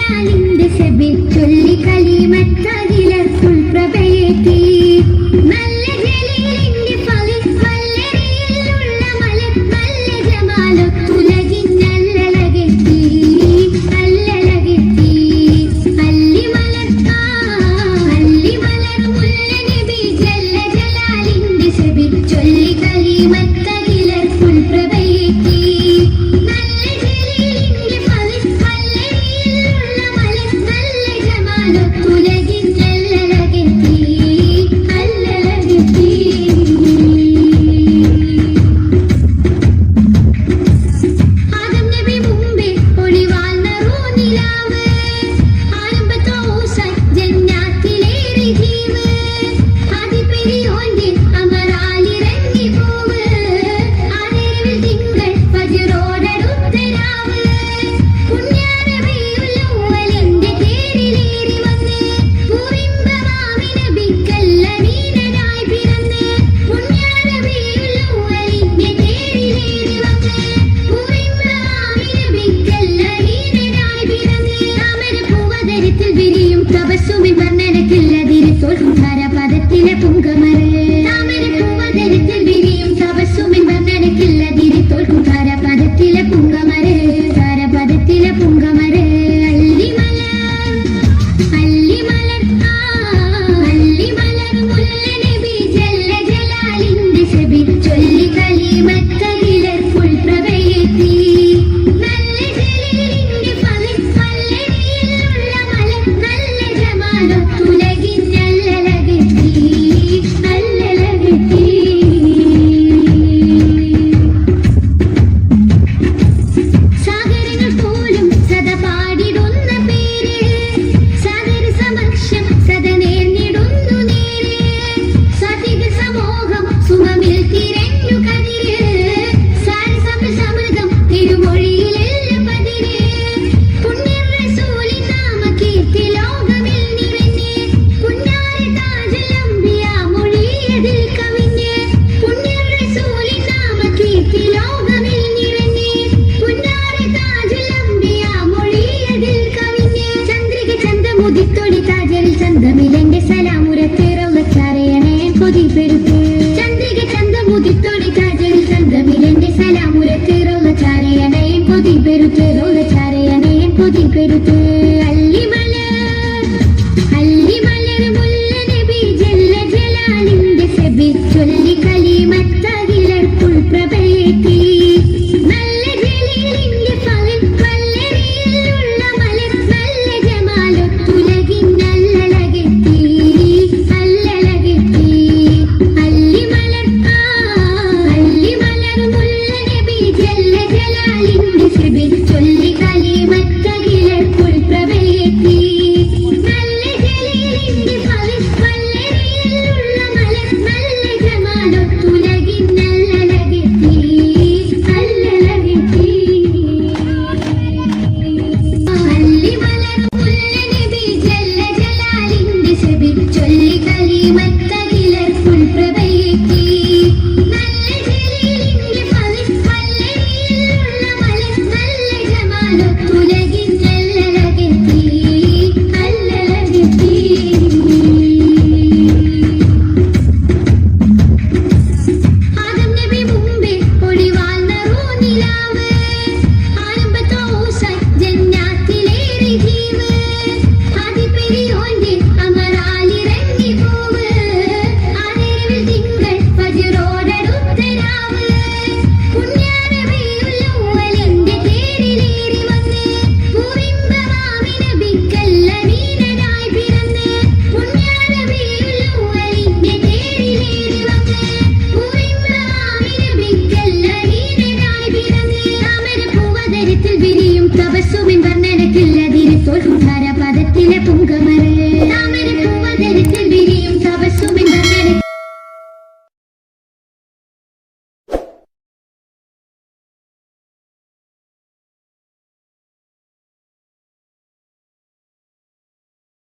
ജലാലിന്റെ സെബി ചൊല്ലി കലിമത്തകിലർക്കുൾ പ്രഭയേറ്റി നല്ല ജലീലിന്റെ ഫലി വല്ലരിയിലുള്ള മലർ നല്ല ജമാലത്തുലകിൻ നല്ലഴകെത്തി നല്ലഴകെത്തി അല്ലിമലർ മുല്ല നബി ജല്ല ജലാലിന്റെ സെബി ചൊല്ലി കലിമത്തകിലർക്കുൾ പ്രഭയേറ്റി പദത്തിലെ പുങ്കമരേ താമരപ്പൂവതരത്തിൽ വിരിയും തപസ്സുമിൻ വർണ്ണനക്കില്ലതിരെ തോൽക്കുകാര പദത്തിലെ പുങ്കമരേ താരപദത്തിലെ പുങ്കമരേ അല്ലിമലർ മുല്ല നബി ജല്ല ജലാലിന്റെ സെബി ചൊല്ലി കലിമത്തകിലർക്കുൾ പ്രഭയേറ്റി നല്ല ജലീലിന്റെ ഫലി വല്ലരിയിലുള്ള മലർ നല്ല ജമാലത്തുലകിൻ മുദിത്തൊടി താജരിൽ ചന്തമിലെന്റെ സലാമുരത്തേറൊള്ളച്ചാരയണേ കൊതി പെരുത്ത് ചന്ദ്രിക ചന്തമുദിത്തൊടി താജരിൽ ചന്തമിലെന്റെ സലാമുരത്തേറൊള്ളച്ചാരയണേ കൊതി പെരുത്തേറൊള്ളച്ചാരയണേ കൊതി പെരുത്ത്